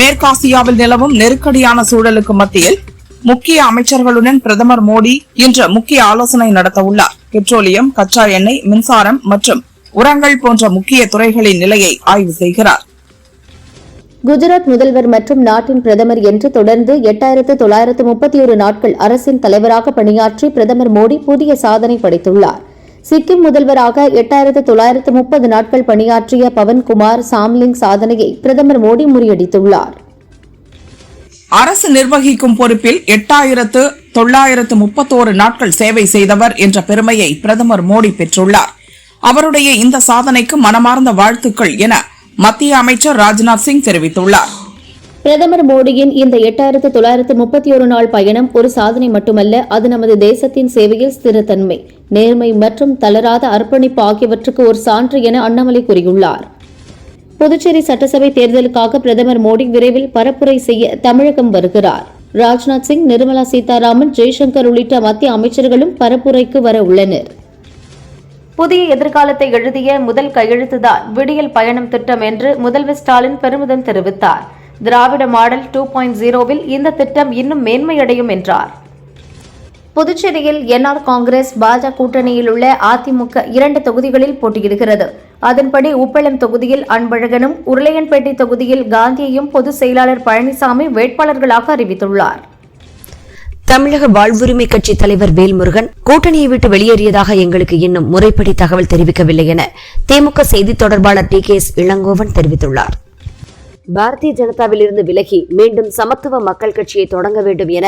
மேற்காசியாவில் நிலவும் நெருக்கடியான சூழலுக்கு மத்தியில் முக்கிய அமைச்சர்களுடன் பிரதமர் மோடி இன்று முக்கிய ஆலோசனை நடத்த உள்ளார். பெட்ரோலியம், கச்சா எண்ணெய், மின்சாரம் மற்றும் உரங்கள் போன்ற முக்கிய துறைகளின் நிலையை ஆய்வு செய்கிறார். குஜராத் முதல்வர் மற்றும் நாட்டின் பிரதமர் என்று தொடர்ந்து 8931 நாட்கள் அரசின் தலைவராக பணியாற்றி பிரதமர் மோடி புதிய சாதனை படைத்துள்ளார். சிக்கிம் முதல்வராக 8930 நாட்கள் பணியாற்றிய பவன்குமார் சாம்லிங் சாதனையை பிரதமர் மோடி முறியடித்துள்ளார். அரசு நிர்வகிக்கும் பொறுப்பில் 8931 நாட்கள் சேவை செய்தவர் என்ற பெருமையை பிரதமர் மோடி பெற்றுள்ளார். அவருடைய இந்த சாதனைக்கு மனமார்ந்த வாழ்த்துக்கள் என மத்திய அமைச்சர் ராஜ்நாத் சிங் தெரிவித்துள்ளார். பிரதமர் மோடியின் இந்த 8931 நாள் பயணம் ஒரு சாதனை மட்டுமல்ல, அது நமது தேசத்தின் சேவையில் ஸ்திரத்தன்மை, நேர்மை மற்றும் தளராத அர்ப்பணிப்பு ஆகியவற்றுக்கு ஒரு சான்று என அண்ணாமலை கூறியுள்ளார். புதுச்சேரி சட்டசபை தேர்தலுக்காக பிரதமர் மோடி விரைவில் பரப்புரை செய்ய தமிழகம் வருகிறார். ராஜ்நாத் சிங், நிர்மலா சீதாராமன், ஜெய்சங்கர் உள்ளிட்ட மத்திய அமைச்சர்களும் பரப்புரைக்கு வர உள்ளனர். புதிய எதிர்காலத்தை எழுதிய முதல் கையெழுத்துதான் விடியல் பயணம் திட்டம் என்று முதல்வர் ஸ்டாலின் பெருமிதம் தெரிவித்தார். திராவிட மாடல் 2.0வில் இந்த திட்டம் இன்னும் மேன்மையடையும் என்றார். புதுச்சேரியில் என்ஆர் காங்கிரஸ் பாஜக கூட்டணியில் உள்ள அதிமுக 2 தொகுதிகளில் போட்டியிடுகிறது. அதன்படி உப்பளம் தொகுதியில் அன்பழகனும், உருளையன்பேட்டை தொகுதியில் காந்தியையும் பொதுச் செயலாளர் பழனிசாமி வேட்பாளர்களாக அறிவித்துள்ளார். தமிழக வாழ்வுரிமை கட்சி தலைவர் வேல்முருகன் கூட்டணியை விட்டு வெளியேறியதாக எங்களுக்கு இன்னும் முறைப்படி தகவல் தெரிவிக்கவில்லை என திமுக செய்தி தொடர்பாளர் டி.கே.எஸ். இளங்கோவன் தெரிவித்துள்ளார். பாரதிய ஜனதாவிலிருந்து விலகி மீண்டும் சமத்துவ மக்கள் கட்சியை தொடங்க வேண்டும் என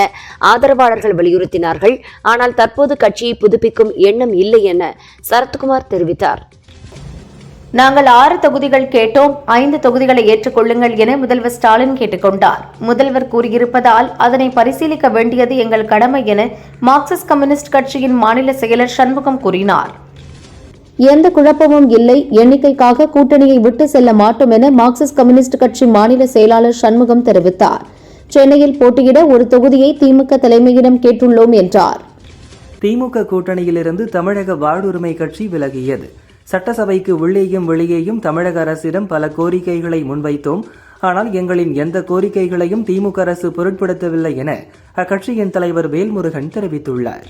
ஆதரவாளர்கள் வலியுறுத்தினார்கள். ஆனால் தற்போது கட்சியை புதுப்பிக்கும் எண்ணம் இல்லை என சரத்குமார் தெரிவித்தார். நாங்கள் 6 தொகுதிகள் கேட்டோம், 5 தொகுதிகளை ஏற்றுக்கொள்ளுங்கள் என முதல்வர் ஸ்டாலின் கேட்டுக் கொண்டார். முதல்வர் கூறியிருப்பதால் அதனை பரிசீலிக்க வேண்டியது எங்கள் கடமை என மார்க்சிஸ்ட் கம்யூனிஸ்ட் கட்சியின் மாநில செயலர் சண்முகம் கூறினார். எந்த குழப்பமும் இல்லை, எண்ணிக்கைக்காக கூட்டணியை விட்டு செல்ல மாட்டோம் என மார்க்சிஸ்ட் கம்யூனிஸ்ட் கட்சி மாநில செயலாளர் சண்முகம் தெரிவித்தார். சென்னையில் போட்டியிட ஒரு தொகுதியை திமுக தலைமையிடம் கேட்டுள்ளோம் என்றார். திமுக கூட்டணியிலிருந்து தமிழக வாழ்வுரிமை கட்சி விலகியது. சட்டசபைக்கு உள்ளேயும் வெளியேயும் தமிழக அரசிடம் பல கோரிக்கைகளை முன்வைத்தோம். ஆனால் எங்களின் எந்த கோரிக்கைகளையும் திமுக அரசு பொருட்படுத்தவில்லை என அக்கட்சியின் தலைவர் வேல்முருகன் தெரிவித்துள்ளார்.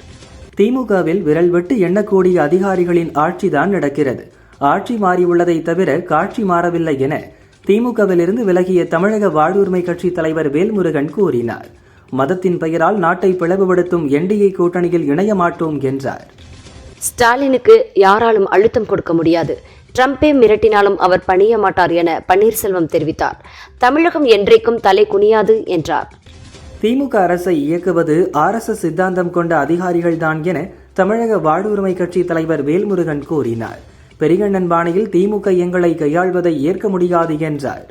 திமுகவில் விரல் விட்டு எண்ணக்கூடிய அதிகாரிகளின் ஆட்சிதான் நடக்கிறது. ஆட்சி மாறியுள்ளதை தவிர காட்சி மாறவில்லை என திமுகவிலிருந்து விலகிய தமிழக வாழ்வுரிமை கட்சி தலைவர் வேல்முருகன் கூறினார். மதத்தின் பெயரால் நாட்டை பிளவுபடுத்தும் என்டிஏ கூட்டணியில் இணைய மாட்டோம் என்றார். ஸ்டாலினுக்கு யாராலும் அழுத்தம் கொடுக்க முடியாது. ட்ரம்பே மிரட்டினாலும் அவர் பணிய மாட்டார் என பன்னீர்செல்வம் தெரிவித்தார். தமிழகம் என்றைக்கும் தலை குனியாது என்றார். திமுக அரசை இயக்குவது RSS சித்தாந்தம் கொண்ட அதிகாரிகள்தான் என தமிழக வாழ்வுரிமை கட்சி தலைவர் வேல்முருகன் கூறினார். பெரியண்ணன் பாணியில் திமுக எங்களை கையாள்வதை ஏற்க முடியாது என்றார்.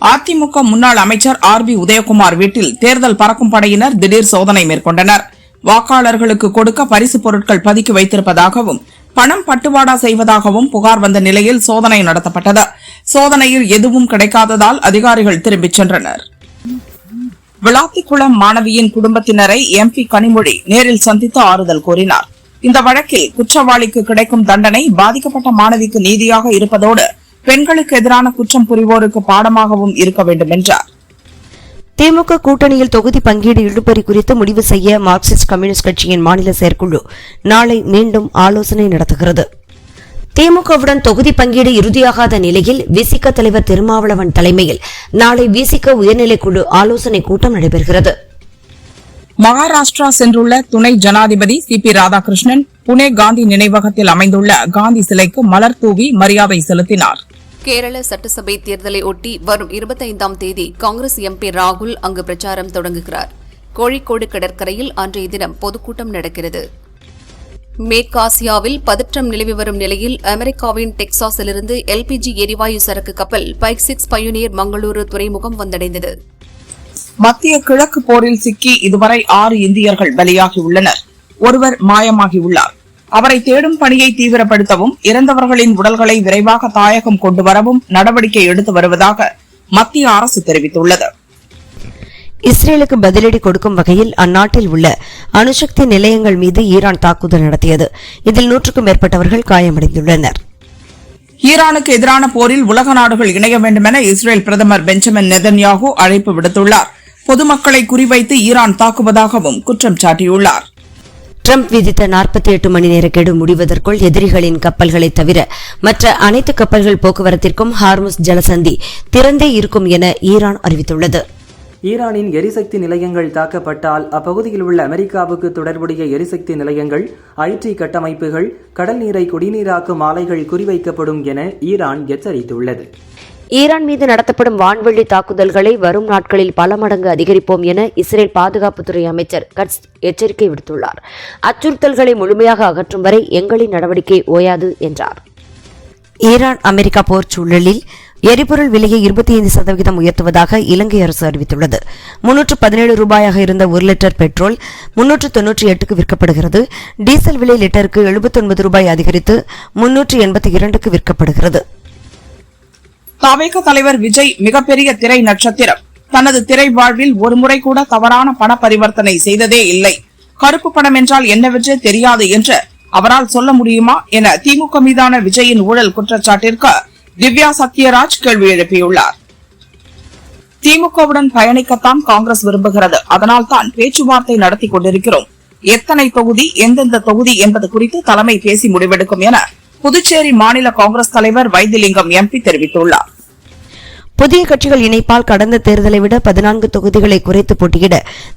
அதிமுக முன்னாள் அமைச்சர் RB உதயகுமார் வீட்டில் தேர்தல் பறக்கும் படையினர் திடீர் சோதனை மேற்கொண்டனர். வாக்காளர்களுக்கு கொடுக்க பரிசு பொருட்கள் பதுக்கி வைத்திருப்பதாகவும் பணம் பட்டுவாடா செய்வதாகவும் புகார் வந்த நிலையில் சோதனை நடத்தப்பட்டது. சோதனையில் எதுவும் கிடைக்காததால் அதிகாரிகள் திரும்பிச் சென்றனர். விளாத்திக்குளம் மாணவியின் குடும்பத்தினரை MP கனிமொழி நேரில் சந்தித்து ஆறுதல் கூறினார். இந்த வழக்கில் குற்றவாளிக்கு கிடைக்கும் தண்டனை பாதிக்கப்பட்ட மாணவிக்கு நீதியாக இருப்பதோடு பெண்களுக்கு எதிரான குற்றம் புரிவோருக்கு பாடமாகவும் இருக்க வேண்டும் என்றார். திமுக கூட்டணியில் தொகுதி பங்கீடு இழுபறி குறித்து முடிவு செய்ய மார்க்சிஸ்ட் கம்யூனிஸ்ட் கட்சியின் மாநில செயற்குழு நாளை மீண்டும் ஆலோசனை நடத்துகிறது. திமுகவுடன் தொகுதி பங்கீடு இறுதியாகாத நிலையில் விசிக தலைவர் திருமாவளவன் தலைமையில் நாளை விசிக உயர்நிலைக்குழு ஆலோசனை கூட்டம் நடைபெறுகிறது. மகாராஷ்டிரா சென்றுள்ள துணை ஜனாதிபதி CP ராதாகிருஷ்ணன் புனே காந்தி நினைவகத்தில் அமைந்துள்ள காந்தி சிலைக்கு மலர் தூவி மரியாதை செலுத்தினார். கேரள சட்டசபை தேர்தலை ஒட்டி வரும் 25ஆம் தேதி காங்கிரஸ் MP ராகுல் அங்கு பிரச்சாரம் தொடங்குகிறார். கோழிக்கோடு கடற்கரையில் அன்றைய தினம் பொதுக்கூட்டம் நடக்கிறது. மேற்காசியாவில் பதற்றம் நிலவி வரும் நிலையில் அமெரிக்காவின் டெக்சாஸிலிருந்து LPG எரிவாயு சரக்கு கப்பல் பைக் 6 பயோனியர் மங்களூரு துறைமுகம் வந்தடைந்தது. மத்திய கிழக்கு போரில் சிக்கி இதுவரை 6 இந்தியர்கள் பலியாகியுள்ளனர். ஒருவர் மாயமாகியுள்ளார். அவரை தேடும் பணியை தீவிரப்படுத்தவும் இறந்தவர்களின் உடல்களை விரைவாக தாயகம் கொண்டுவரவும் நடவடிக்கை எடுத்து வருவதாக மத்திய அரசு தெரிவித்துள்ளது. இஸ்ரேலுக்கு பதிலடி கொடுக்கும் வகையில் அந்நாட்டில் உள்ள அணுசக்தி நிலையங்கள் மீது ஈரான் தாக்குதல் நடத்தியது. இதில் 100க்கும் மேற்பட்டவர்கள் காயமடைந்துள்ளனர். ஈரானுக்கு எதிரான போரில் உலக நாடுகள் இணைய வேண்டுமென இஸ்ரேல் பிரதமர் பெஞ்சமின் நெதன்யாகு அழைப்பு விடுத்துள்ளார். பொதுமக்களை குறிவைத்து ஈரான் தாக்குவதாகவும் குற்றம் சாட்டியுள்ளார். ட்ரம்ப் விதித்த 48 மணி நேர கெடு முடிவதற்குள் எதிரிகளின் கப்பல்களை தவிர மற்ற அனைத்து கப்பல்கள் போக்குவரத்திற்கும் ஹார்முஸ் ஜலசந்தி திறந்தே இருக்கும் என ஈரான் அறிவித்துள்ளது. ஈரானின் எரிசக்தி நிலையங்கள் தாக்கப்பட்டால் அப்பகுதியில் உள்ள அமெரிக்காவுக்கு தொடர்புடைய எரிசக்தி நிலையங்கள், ஐடி கட்டமைப்புகள், கடல் நீரை குடிநீராக்கும் ஆலைகள் குறிவைக்கப்படும் என ஈரான் எச்சரித்துள்ளது. ஈரான் மீது நடத்தப்படும் வான்வெளி தாக்குதல்களை வரும் நாட்களில் பல மடங்கு அதிகரிப்போம் என இஸ்ரேல் பாதுகாப்புத்துறை அமைச்சர் கட்ஸ் எச்சரிக்கை விடுத்துள்ளார். அச்சுறுத்தல்களை முழுமையாக அகற்றும் வரை எங்களின் நடவடிக்கை ஓயாது என்றார். ஈரான் அமெரிக்கா போர் சூழலில் எரிபொருள் விலையை 25% உயர்த்துவதாக இலங்கை அரசு அறிவித்துள்ளது. 317 ரூபாயாக இருந்த 1 லிட்டர் பெட்ரோல் 398க்கு விற்கப்படுகிறது. டீசல் விலை லிட்டருக்கு 79 ரூபாய் அதிகரித்து 382க்கு விற்கப்படுகிறது. தவேக தலைவர் விஜய் மிகப்பெரிய திரை நட்சத்திரம். தனது திரை வாழ்வில் ஒருமுறை கூட தவறான பண பரிவர்த்தனை செய்ததே இல்லை. கருப்பு பணம் என்றால் என்னவென்றே தெரியாது என்று அவரால் சொல்ல முடியுமா என திமுக மீதான விஜயின் ஊழல் குற்றச்சாட்டிற்கு திவ்யா சத்யராஜ் கேள்வி எழுப்பியுள்ளார். திமுகவுடன் பயணிக்கத்தான் காங்கிரஸ் விரும்புகிறது. அதனால்தான் பேச்சுவார்த்தை நடத்தி கொண்டிருக்கிறோம். எத்தனை தொகுதி, எந்தெந்த தொகுதி என்பது குறித்து தலைமை பேசி முடிவெடுக்கும் என புதுச்சேரி மாநில காங்கிரஸ் தலைவர் வைத்திலிங்கம் எம்பி தெரிவித்துள்ளார். புதிய கட்சிகள் இணைப்பால் கடந்த தேர்தலை விட 14 தொகுதிகளை குறைத்து போட்டியிட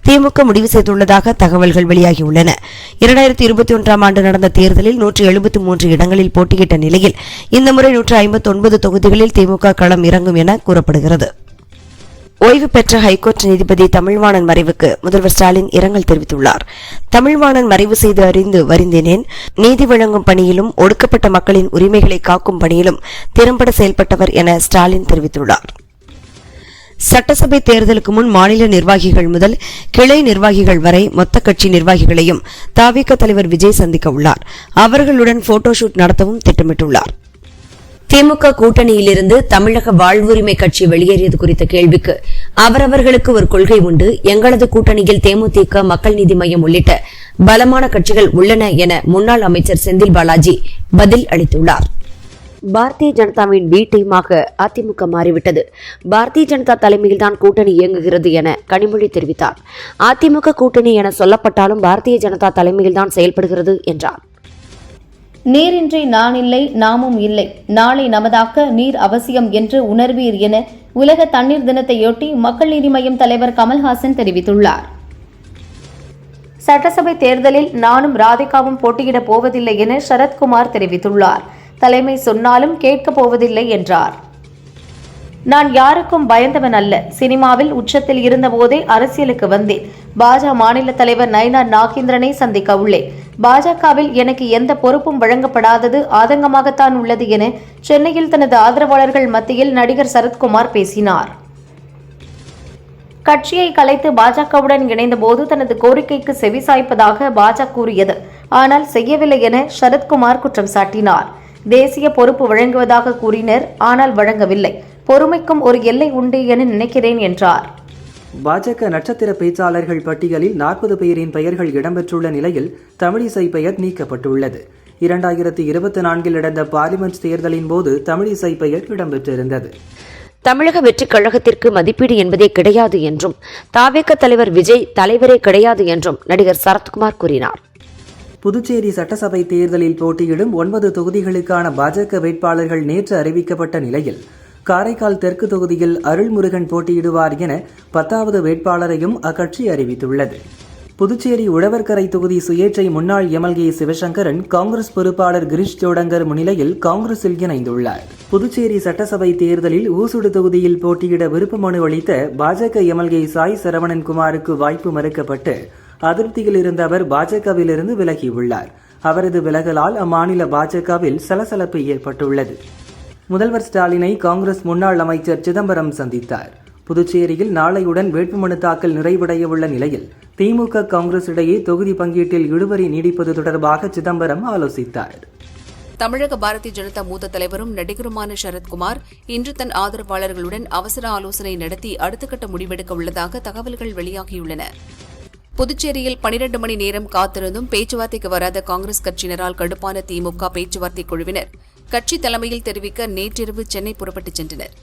திமுக முடிவு செய்துள்ளதாக தகவல்கள் வெளியாகியுள்ளன. 2021ஆம் ஆண்டு நடந்த தேர்தலில் 173 இடங்களில் போட்டியிட்ட நிலையில் இந்த முறை 159 தொகுதிகளில் திமுக களம் இறங்கும் என கூறப்படுகிறது. ஓய்வு பெற்ற ஹைகோர்ட் நீதிபதி தமிழ்வாணன் மறைவுக்கு முதல்வர் ஸ்டாலின் இரங்கல் தெரிவித்துள்ளார். தமிழ்வாணன் மறைவு செய்து அறிந்து வருந்தினேன். நீதி வழங்கும் பணியிலும் ஒடுக்கப்பட்ட மக்களின் உரிமைகளை காக்கும் பணியிலும் திறம்பட செயல்பட்டவர் என ஸ்டாலின் தெரிவித்துள்ளார். சட்டசபை தேர்தலுக்கு முன் மாநில நிர்வாகிகள் முதல் கிளை நிர்வாகிகள் வரை மொத்த கட்சி நிர்வாகிகளையும் தவிக தலைவர் விஜய் சந்திக்க உள்ளார். அவர்களுடன் போட்டோ ஷூட் நடத்தவும் திட்டமிட்டுள்ளார். திமுக கூட்டணியிலிருந்து தமிழக வாழ்வுரிமை கட்சி வெளியேறியது குறித்த கேள்விக்கு அவரவர்களுக்கு ஒரு கொள்கை உண்டு. எங்களது கூட்டணியில் தேமுதிக, மக்கள் நீதி மய்யம் உள்ளிட்ட பலமான கட்சிகள் உள்ளன என முன்னாள் அமைச்சர் செந்தில் பாலாஜி பதில் அளித்துள்ளார். பாரதிய ஜனதாவின் பி டீமாக அதிமுக மாறிவிட்டது. பாரதிய ஜனதா தலைமையில்தான் கூட்டணி இயங்குகிறது என கனிமொழி தெரிவித்தார். அதிமுக கூட்டணி என சொல்லப்பட்டாலும் பாரதிய ஜனதா தலைமையில்தான் செயல்படுகிறது என்றார். நீரின்றி நான் இல்லை, நாமும் இல்லை. நாளை நமதாக்க நீர் அவசியம் என்று உணர்வீர் என உலக தண்ணீர் தினத்தையொட்டி மக்கள் நீதி மய்யம் தலைவர் கமல்ஹாசன் தெரிவித்துள்ளார். சட்டசபை தேர்தலில் நானும் ராதிகாவும் போட்டியிடப் போவதில்லை என சரத்குமார் தெரிவித்துள்ளார். தலைமை சொன்னாலும் கேட்கப் போவதில்லை என்றார். நான் யாருக்கும் பயந்தவன் அல்ல. சினிமாவில் உச்சத்தில் இருந்தபோதே அரசியலுக்கு வந்தேன். பாஜக மாநில தலைவர் நயினார் நாகேந்திரனை சந்திக்க உள்ளேன். பாஜகவில் எனக்கு எந்த பொறுப்பும் வழங்கப்படாதது ஆதங்கமாகத்தான் உள்ளது என சென்னையில் தனது ஆதரவாளர்கள் மத்தியில் நடிகர் சரத்குமார் பேசினார். கட்சியை கலைத்து பாஜகவுடன் இணைந்தபோது தனது கோரிக்கைக்கு செவிசாய்ப்பதாக பாஜக கூறியது, ஆனால் செய்யவில்லை என சரத்குமார் குற்றம் சாட்டினார். தேசிய பொறுப்பு வழங்குவதாக கூறினர், ஆனால் வழங்கவில்லை. பொறுமைக்கும் ஒரு எல்லை உண்டு என நினைக்கிறேன் என்றார். பாஜக நட்சத்திர பேச்சாளர்கள் பட்டியலில் 40 பேரின் பெயர்கள் இடம்பெற்றுள்ள நிலையில் தமிழிசை பெயர் நீக்கப்பட்டுள்ளது. 2024 நடந்த பார்லிமெண்ட் தேர்தலின் போது தமிழிசை பெயர் இடம்பெற்றிருந்தது. தமிழக வெற்றிக் கழகத்திற்கு மதிப்பீடு என்பதே கிடையாது என்றும் தவிக தலைவர் விஜய் தலைவரே கிடையாது என்றும் நடிகர் சரத்குமார் கூறினார். புதுச்சேரி சட்டசபை தேர்தலில் போட்டியிடும் 9 தொகுதிகளுக்கான பாஜக வேட்பாளர்கள் நேற்று அறிவிக்கப்பட்ட நிலையில் காரைக்கால் தெற்கு தொகுதியில் அருள்முருகன் போட்டியிடுவார் என 10வது வேட்பாளரையும் அக்கட்சி அறிவித்துள்ளது. புதுச்சேரி உழவர்கரை தொகுதி சுயேட்சை முன்னாள் எம்எல்ஏ சிவசங்கரன் காங்கிரஸ் பொறுப்பாளர் கிரீஷ் ஜோடங்கர் முன்னிலையில் காங்கிரஸில் இணைந்துள்ளார். புதுச்சேரி சட்டசபை தேர்தலில் ஊசுடு தொகுதியில் போட்டியிட விருப்ப மனு அளித்த பாஜக எம்எல்ஏ சாய் சரவணன் குமாருக்கு வாய்ப்பு மறுக்கப்பட்டு அதிருப்தியில் இருந்த அவர் பாஜகவிலிருந்து விலகியுள்ளார். அவரது விலகலால் அம்மாநில பாஜகவில் சலசலப்பு ஏற்பட்டுள்ளது. முதல்வர் ஸ்டாலினை காங்கிரஸ் முன்னாள் அமைச்சர் சிதம்பரம் சந்தித்தார். புதுச்சேரியில் நாளையுடன் வேட்புமனு தாக்கல் நிறைவடைய உள்ள நிலையில் திமுக காங்கிரஸ் இடையே தொகுதி பங்கீட்டில் இழுபறி நீடிப்பது தொடர்பாக சிதம்பரம் ஆலோசித்தார். தமிழக பாரதிய ஜனதா மூத்த தலைவரும் நடிகருமான சரத்குமார் இன்று தன் ஆதரவாளர்களுடன் அவசர ஆலோசனை நடத்தி அடுத்த கட்ட முடிவெடுக்க உள்ளதாக தகவல்கள் வெளியாகியுள்ளன. புதுச்சேரியில் 12 மணி நேரம் காத்திருந்தும் பேச்சுவார்த்தைக்கு வராத காங்கிரஸ் கட்சியினரால் கடுப்பான திமுக பேச்சுவார்த்தை குழுவினர் கட்சி தலைமையில் தெரிவிக்க நேற்றிரவு சென்னை புறப்பட்டுச் சென்றனர்.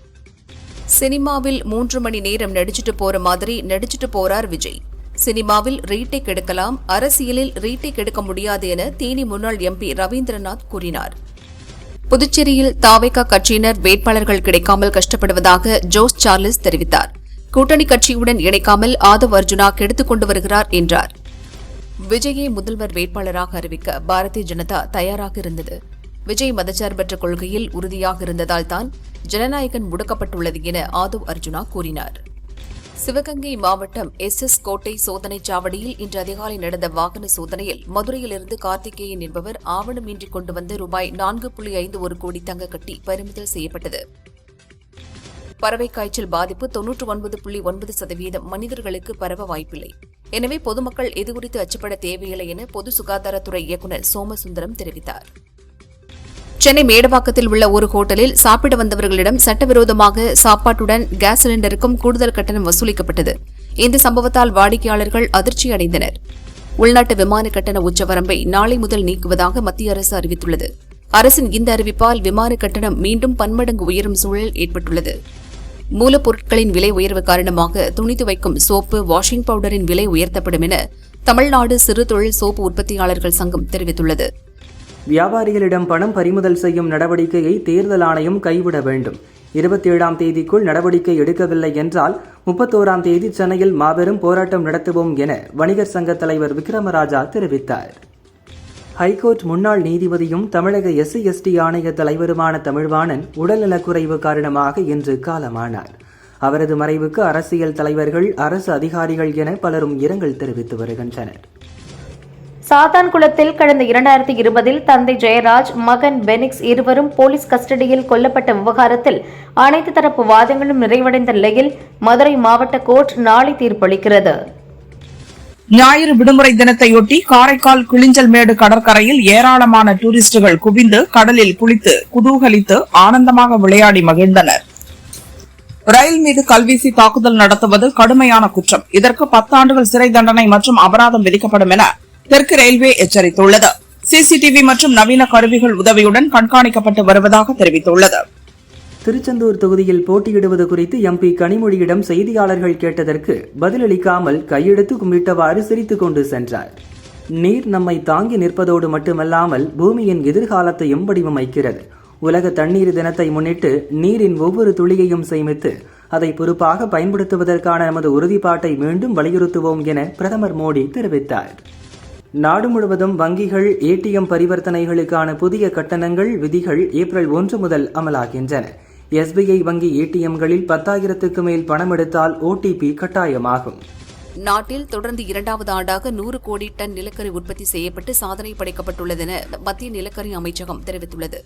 சினிமாவில் 3 மணி நேரம் நடிச்சுட்டு போற மாதிரி நடிச்சுட்டு போறார் விஜய். சினிமாவில் ரீடேக் எடுக்கலாம், அரசியலில் ரீடேக் எடுக்க முடியாது என தேனி முன்னாள் எம்பி ரவீந்திரநாத் கூறினார். புதுச்சேரியில் தாவேகா கட்சியினர் வேட்பாளர்கள் கிடைக்காமல் கஷ்டப்படுவதாக ஜோஸ் சார்லஸ் தெரிவித்தார். கூட்டணி கட்சியுடன் இணைக்காமல் ஆதவ் அர்ஜுனா கெடுத்துக் கொண்டு வருகிறார் என்றார். விஜயை முதல்வர் வேட்பாளராக அறிவிக்க பாரதிய ஜனதா தயாராக இருந்தது. விஜய் மதச்சார்பற்ற கொள்கையில் உறுதியாக இருந்ததால் தான் ஜனநாயகன் முடக்கப்பட்டுள்ளது என ஆதவ் அர்ஜுனா கூறினார். சிவகங்கை மாவட்டம் SS கோட்டை சோதனைச் சாவடியில் இன்று அதிகாலை நடந்த வாகன சோதனையில் மதுரையிலிருந்து கார்த்திகேயன் என்பவர் ஆவணமின்றி கொண்டு வந்த ரூபாய் 4.51 கோடி தங்க கட்டி பறிமுதல் செய்யப்பட்டது. பறவை காய்ச்சல் பாதிப்பு 99.9% மனிதர்களுக்கு பரவ வாய்ப்பில்லை. எனவே பொதுமக்கள் இதுகுறித்து அச்சப்பட தேவையில்லை என பொது சுகாதாரத்துறை இயக்குநர் சோமசுந்தரம் தெரிவித்தார். சென்னை மேடவாக்கத்தில் உள்ள ஒரு ஹோட்டலில் சாப்பிட வந்தவர்களிடம் சட்டவிரோதமாக சாப்பாட்டுடன் கேஸ் சிலிண்டருக்கும் கூடுதல் கட்டணம் வசூலிக்கப்பட்டது. இந்த சம்பவத்தால் வாடிக்கையாளர்கள் அதிர்ச்சி அடைந்தனர். உள்நாட்டு விமான கட்டண உச்சவரம்பை நாளை முதல் நீக்குவதாக மத்திய அரசு அறிவித்துள்ளது. அரசின் இந்த அறிவிப்பால் விமான கட்டணம் மீண்டும் பன்மடங்கு உயரும் சூழல் ஏற்பட்டுள்ளது. மூலப்பொருட்களின் விலை உயர்வு காரணமாக துணி துவைக்கும் சோப்பு, வாஷிங் பவுடரின் விலை உயர்த்தப்படும் என தமிழ்நாடு சிறு தொழில் சோப்பு உற்பத்தியாளர்கள் சங்கம் தெரிவித்துள்ளது. வியாபாரிகளிடம் பணம் பறிமுதல் செய்யும் நடவடிக்கையை தேர்தல் ஆணையம் கைவிட வேண்டும். 27ஆம் தேதிக்குள் நடவடிக்கை எடுக்கவில்லை என்றால் 31ஆம் தேதி சென்னையில் மாபெரும் போராட்டம் நடத்துவோம் என வணிகர் சங்க தலைவர் விக்ரமராஜா தெரிவித்தார். ஹைகோர்ட் முன்னாள் நீதிபதியும் தமிழக SC/ST ஆணைய தலைவருமான தமிழ்வாணன் உடல்நலக்குறைவு காரணமாக இன்று காலமானார். அவரது மறைவுக்கு அரசியல் தலைவர்கள், அரசு அதிகாரிகள் என பலரும் இரங்கல் தெரிவித்து வருகின்றனர். சாத்தான்குளத்தில் கடந்த 2020 தந்தை ஜெயராஜ், மகன் பெனிக்ஸ் இருவரும் போலீஸ் கஸ்டடியில் கொல்லப்பட்ட விவகாரத்தில் அனைத்து தரப்பு வாதங்களும் நிறைவடைந்த நிலையில் மதுரை மாவட்ட கோர்ட் நாளை தீர்ப்பளிக்கிறது. ஞாயிறு விடுமுறை தினத்தையொட்டி காரைக்கால் கிளிஞ்சல்மேடு கடற்கரையில் ஏராளமான டூரிஸ்டுகள் குவிந்து கடலில் குளித்து குதூகலித்து ஆனந்தமாக விளையாடி மகிழ்ந்தனர். ரயில் மீது கல்வீசி தாக்குதல் நடத்துவது கடுமையான குற்றம். இதற்கு 10 ஆண்டுகள் சிறை தண்டனை மற்றும் அபராதம் விதிக்கப்படும் என தெற்கு ரயில்வே எச்சரித்துள்ளது. CCTV மற்றும் நவீன கருவிகள் உதவியுடன் கண்காணிக்கப்பட்டு வருவதாக தெரிவித்துள்ளது. திருச்செந்தூர் தொகுதியில் போட்டியிடுவது குறித்து MP கனிமொழியிடம் செய்தியாளர்கள் கேட்டதற்கு பதிலளிக்காமல் கையெடுத்து கும்பிட்டவாறு சிரித்துக் கொண்டு சென்றார். நீர் நம்மை தாங்கி நிற்பதோடு மட்டுமல்லாமல் பூமியின் எதிர்காலத்தையும் வடிவமைக்கிறது. உலக தண்ணீர் தினத்தை முன்னிட்டு நீரின் ஒவ்வொரு துளியையும் சேமித்து அதை பொறுப்பாக பயன்படுத்துவதற்கான நமது உறுதிப்பாட்டை மீண்டும் வலியுறுத்துவோம் என பிரதமர் மோடி தெரிவித்தார். நாடு முழுவதும் வங்கிகள், ATM பரிவர்த்தனைகளுக்கான புதிய கட்டணங்கள், விதிகள் ஏப்ரல் 1 முதல் அமலாகின்றன. SBI வங்கி ATMகளில் 10,000க்கு மேல் பணம் எடுத்தால் OTP கட்டாயமாகும். நாட்டில் தொடர்ந்து 2வது ஆண்டாக 100 கோடி டன் நிலக்கரி உற்பத்தி செய்யப்பட்டு சாதனை படைக்கப்பட்டுள்ளது என மத்திய நிலக்கரி அமைச்சகம் தெரிவித்துள்ளது.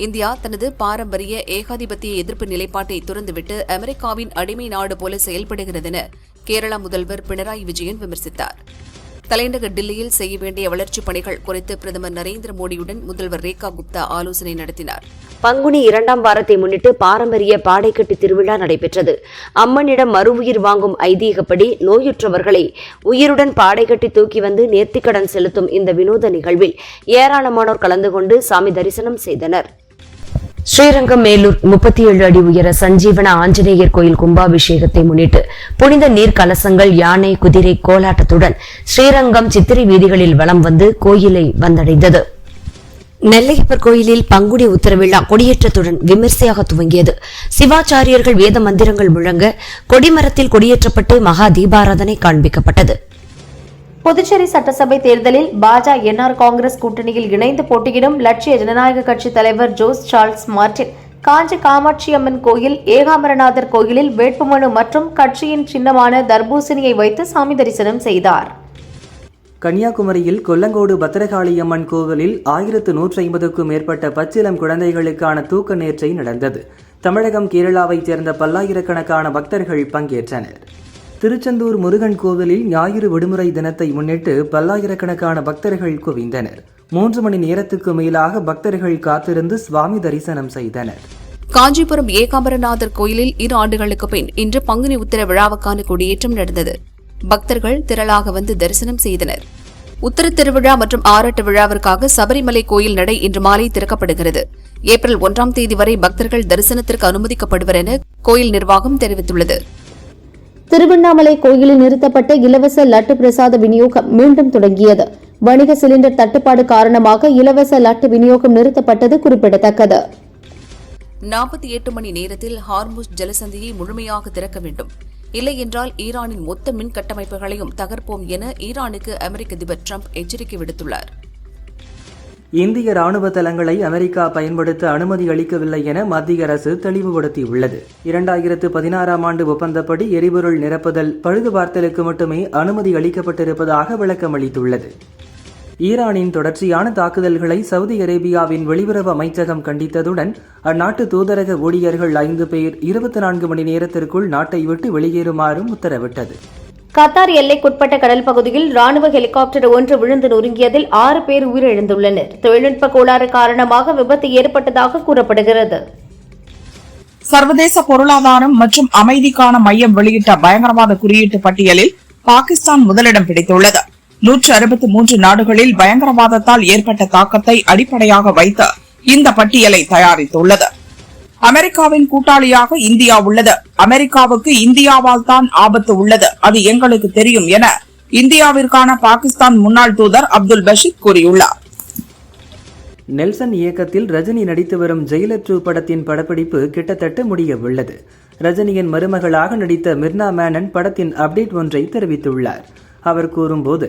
இந்தியா தனது பாரம்பரிய ஏகாதிபத்திய எதிர்ப்பு நிலைப்பாட்டை துறந்துவிட்டு அமெரிக்காவின் அடிமை நாடு போல செயல்படுகிறது என கேரளா முதல்வர் பினராயி விஜயன் விமர்சித்தார். தலைநகர் டில்லியில் செய்ய வேண்டிய வளர்ச்சிப் பணிகள் குறித்து பிரதமர் நரேந்திர மோடியுடன் முதல்வர் ரேகா குப்தா ஆலோசனை நடத்தினார். பங்குனி 2ஆம் வாரத்தை முன்னிட்டு பாரம்பரிய பாடைக்கட்டி திருவிழா நடைபெற்றது. அம்மனிடம் மறு உயிர் வாங்கும் ஐதீகப்படி நோயுற்றவர்களை உயிருடன் பாடைக்கட்டி தூக்கி வந்து நேர்த்திக்கடன் செலுத்தும் இந்த வினோத நிகழ்வில் ஏராளமானோர் கலந்து கொண்டு சாமி தரிசனம் செய்தனர். ஸ்ரீரங்கம் மேலூர் 37 அடி உயர சஞ்சீவன ஆஞ்சநேயர் கோயில் கும்பாபிஷேகத்தை முன்னிட்டு புனித நீர் கலசங்கள், யானை, குதிரை கோலாட்டத்துடன் ஸ்ரீரங்கம் சித்திரை வீதிகளில் வலம் வந்து கோயிலை வந்தடைந்தது. நெல்லையப்பர் கோயிலில் பங்குனி உத்தரவிழா கொடியேற்றத்துடன் விமர்சையாக துவங்கியது. சிவாச்சாரியர்கள் வேத மந்திரங்கள் முழங்க கொடிமரத்தில் கொடியேற்றப்பட்டு மகா தீபாராதனை காண்பிக்கப்பட்டது. புதுச்சேரி சட்டசபை தேர்தலில் பாஜ-NR காங்கிரஸ் கூட்டணியில் இணைந்து போட்டியிடும் லட்சிய ஜனநாயக கட்சி தலைவர் ஜோஸ் சார்ல்ஸ் மார்டின் காஞ்சி காமாட்சியம்மன் கோயில், ஏகாம்பரநாதர் கோயிலில் வேட்புமனு மற்றும் கட்சியின் சின்னமான தர்பூசணியை வைத்து சாமி தரிசனம் செய்தார். கன்னியாகுமரியில் கொல்லங்கோடு பத்திரகாளியம்மன் கோவிலில் 1150க்கும் மேற்பட்ட பச்சிளம் குழந்தைகளுக்கான தூக்க நேர்ச்சை நடந்தது. தமிழகம், கேரளாவைச் சேர்ந்த பல்லாயிரக்கணக்கான பக்தர்கள் பங்கேற்றனர். திருச்செந்தூர் முருகன் கோவிலில் ஞாயிறு விடுமுறை தினத்தை முன்னிட்டு பல்லாயிரக்கணக்கான பக்தர்கள் குவிந்தனர். 3 மணி நேரத்துக்கு மேலாக பக்தர்கள் காத்திருந்து சுவாமி தரிசனம் செய்தனர். காஞ்சிபுரம் ஏகாம்பரநாதர் கோயிலில் 2 ஆண்டுகளுக்கு பின் இன்று பங்குனி உத்திர விழாவுக்கான கொடியேற்றம் நடந்தது. பக்தர்கள் திரளாக வந்து தரிசனம் செய்தனர். உத்தர திருவிழா மற்றும் ஆரட்டு விழாவிற்காக சபரிமலை கோயில் நடை இன்று மாலை திறக்கப்படுகிறது. ஏப்ரல் 1ஆம் தேதி வரை பக்தர்கள் தரிசனத்திற்கு அனுமதிக்கப்படுவர் என கோயில் நிர்வாகம் தெரிவித்துள்ளது. திருவண்ணாமலை கோயிலில் நிறுத்தப்பட்ட இலவச லட்டு பிரசாத விநியோகம் மீண்டும் தொடங்கியது. வணிக சிலிண்டர் தட்டுப்பாடு காரணமாக இலவச லட்டு விநியோகம் நிறுத்தப்பட்டது குறிப்பிடத்தக்கது. 48 மணி நேரத்தில் ஹார்முஸ் ஜலசந்தியை முழுமையாக திறக்க வேண்டும். இல்லையென்றால் ஈரானின் மொத்த மின் கட்டமைப்புகளையும் தகர்ப்போம் என ஈரானுக்கு அமெரிக்க அதிபர் டிரம்ப் எச்சரிக்கை விடுத்துள்ளார். இந்திய ராணுவ தளங்களை அமெரிக்கா பயன்படுத்த அனுமதி அளிக்கவில்லை என மத்திய அரசு தெளிவுபடுத்தியுள்ளது. 2016ஆம் ஆண்டு ஒப்பந்தப்படி எரிபொருள் நிரப்புதல், பழுதுபார்த்தலுக்கு மட்டுமே அனுமதி அளிக்கப்பட்டிருப்பதாக விளக்கமளித்துள்ளது. ஈரானின் தொடர்ச்சியான தாக்குதல்களை சவுதி அரேபியாவின் வெளியுறவு அமைச்சகம் கண்டித்ததுடன் அந்நாட்டு தூதரக ஊழியர்கள் 5 பேர் 24 மணி நேரத்திற்குள் நாட்டை விட்டு வெளியேறுமாறும் உத்தரவிட்டது. கத்தார் எல்லைக்குட்பட்ட கடல் பகுதியில் ராணுவ ஹெலிகாப்டர் ஒன்று விழுந்து நொறுங்கியதில் 6 பேர் உயிரிழந்துள்ளனர். தொழில்நுட்ப கோளாறு காரணமாக விபத்து ஏற்பட்டதாக கூறப்படுகிறது. சர்வதேச பொருளாதாரம் மற்றும் அமைதிக்கான மையம் வெளியிட்ட பயங்கரவாத குறியீட்டு பட்டியலில் பாகிஸ்தான் முதலிடம் பிடித்துள்ளது. 163 நாடுகளில் பயங்கரவாதத்தால் ஏற்பட்ட தாக்கத்தை அடிப்படையாக வைத்து இந்த பட்டியலை தயாரித்துள்ளது. அமெரிக்காவின் கூட்டாளியாக இந்தியா உள்ளது. அமெரிக்காவுக்கு இந்தியாவால் தான் ஆபத்து உள்ளது, அது எங்களுக்கு தெரியும் என இந்தியாவிற்கான பாகிஸ்தான் முன்னாள் தூதர் அப்துல் பஷீர் கூறியுள்ளார். நெல்சன் இயக்கத்தில் ரஜினி நடித்து வரும் ஜெயிலர் 2 படத்தின் படப்பிடிப்பு கிட்டத்தட்ட முடியவுள்ளது. ரஜினியின் மருமகளாக நடித்த மிர்னா மேனன் படத்தின் அப்டேட் ஒன்றை தெரிவித்துள்ளார். அவர் கூறும்போது,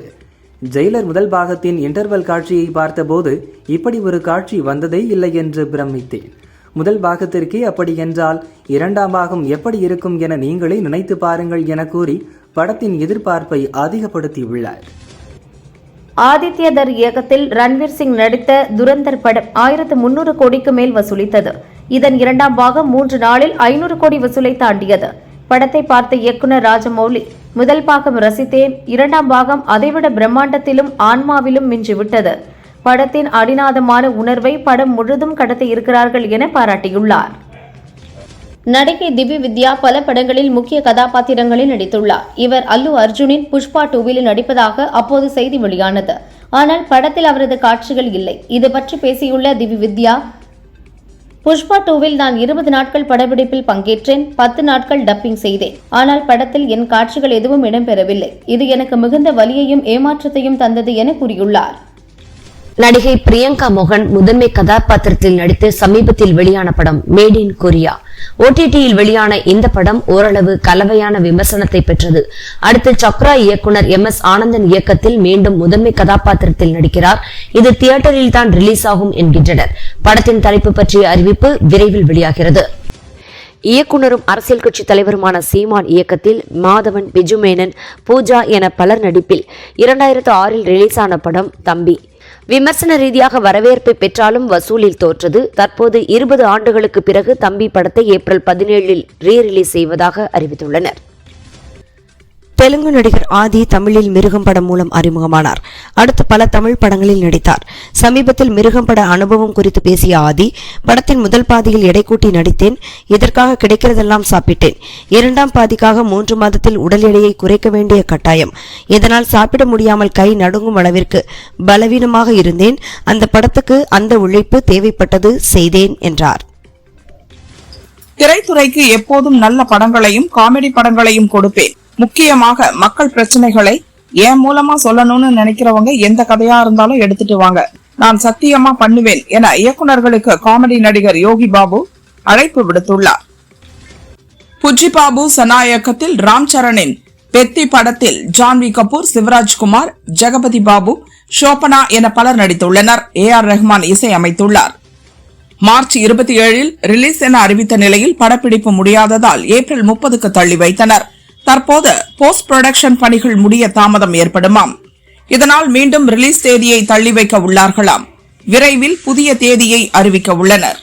ஜெயிலர் முதல் பாகத்தின் இன்டர்வல் காட்சியை பார்த்தபோது இப்படி ஒரு காட்சி வந்ததே இல்லை என்று பிரமித்தேன். முதல் பாகத்திற்கே அப்படி என்றால் 2ஆம் பாகம் எப்படி இருக்கும் என நீங்களே நினைத்து பாருங்கள் என கூறி படத்தின் எதிர்பார்ப்பை அதிகப்படுத்தியுள்ளார். ஆதித்ய தர் இயக்கத்தில் ரன்வீர் சிங் நடித்த துரந்தர் படம் 1300 கோடிக்கு மேல் வசூலித்தது. இதன் 2ஆம் பாகம் 3 நாளில் 500 கோடி வசூலை தாண்டியது. படத்தை பார்த்த இயக்குனர் ராஜமௌலி, முதல் பாகம் ரசித்தேன், 2ஆம் பாகம் அதைவிட பிரம்மாண்டத்திலும் ஆன்மாவிலும் மிஞ்சிவிட்டது. படத்தின் அடிநாதமான உணர்வை படம் முழுதும் கடத்த இருக்கிறார்கள் என பாராட்டியுள்ளார். நடிகை திவ்ய வித்யா பல படங்களில் முக்கிய கதாபாத்திரங்களில் நடித்துள்ளார். இவர் அல்லு அர்ஜுனின் புஷ்பா 2வில் நடிப்பதாக அப்போது செய்தி வெளியானது. ஆனால் படத்தில் அவரது காட்சிகள் இல்லை. இது பற்றி பேசியுள்ள திவ்ய வித்யா, புஷ்பா 2வில் நான் 20 நாட்கள் படப்பிடிப்பில் பங்கேற்றேன், 10 நாட்கள் டப்பிங் செய்தேன். ஆனால் படத்தில் என் காட்சிகள் எதுவும் இடம்பெறவில்லை. இது எனக்கு மிகுந்த வலியையும் ஏமாற்றத்தையும் தந்தது என கூறியுள்ளார். நடிகை பிரியங்கா மோகன் முதன்மை கதாபாத்திரத்தில் நடித்து சமீபத்தில் வெளியான படம் மேட் இன் கொரியா. OTTயில் வெளியான இந்த படம் ஓரளவு கலவையான விமர்சனத்தை பெற்றது. அடுத்து சக்ரா இயக்குனர் MS ஆனந்தன் இயக்கத்தில் மீண்டும் முதன்மை கதாபாத்திரத்தில் நடிக்கிறார். இது தியேட்டரில் தான் ரிலீஸ் ஆகும் என்கின்றனர். படத்தின் தலைப்பு பற்றிய அறிவிப்பு விரைவில் வெளியாகிறது. இயக்குனரும் அரசியல் கட்சி தலைவருமான சீமான் இயக்கத்தில் மாதவன், பிஜு மேனன், பூஜா என பலர் நடிப்பில் 2006இல் ரிலீஸ் ஆன படம் தம்பி. விமர்சன ரீதியாக வரவேற்பை பெற்றாலும் வசூலில் தோற்றது. தற்போது 20 ஆண்டுகளுக்கு பிறகு தம்பி படத்தை ஏப்ரல் 17இல் ரீ-ரிலீஸ் செய்வதாக அறிவித்துள்ளனர். தெலுங்கு நடிகர் ஆதி தமிழில் மிருகம் படம் மூலம் அறிமுகமானார். அடுத்து பல தமிழ் படங்களில் நடித்தார். சமீபத்தில் மிருகம் பட அனுபவம் குறித்து பேசிய ஆதி, படத்தின் முதல் பாதியில் எடை கூட்டி நடித்தேன், இதற்காக கிடைக்கிறதெல்லாம் சாப்பிட்டேன். 2ஆம் பாதிக்காக 3 மாதத்தில் உடல் எடையை குறைக்க வேண்டிய கட்டாயம், இதனால் சாப்பிட முடியாமல் கை நடுங்கும் அளவிற்கு பலவீனமாக இருந்தேன். அந்த படத்துக்கு அந்த உழைப்பு தேவைப்பட்டது, செய்தேன் என்றார். திரைத்துறைக்கு எப்போதும் நல்ல படங்களையும் காமெடி படங்களையும் கொடுப்பேன். முக்கியமாக மக்கள் பிரச்சனைகளை என் மூலமா சொல்லணும்னு நினைக்கிறவங்க எந்த கதையா இருந்தாலும் எடுத்துட்டு வாங்க, நான் சத்தியமா பண்ணுவேன் என இயக்குநர்களுக்கு காமெடி நடிகர் யோகி பாபு அழைப்பு விடுத்துள்ளார். புஜ்ஜி பாபு சனா இயக்கத்தில் ராம் சரணின் பெத்தி படத்தில் ஜான்வி கபூர், சிவராஜ்குமார், ஜெகபதி பாபு, ஷோபனா என பலர் நடித்துள்ளனர். AR ரஹ்மான் இசை அமைத்துள்ளார். மார்ச் 27இல் ரிலீஸ் என அறிவித்த நிலையில் படப்பிடிப்பு முடியாததால் ஏப்ரல் 30க்கு தள்ளி வைத்தனர். தற்போது போஸ்ட் புரொடக்ஷன் பணிகள் முடிய தாமதம் ஏற்படுமாம். இதனால் மீண்டும் ரிலீஸ் தேதியை தள்ளி வைக்க உள்ளார்களாம். விரைவில் புதிய தேதியை அறிவிக்க உள்ளனர்.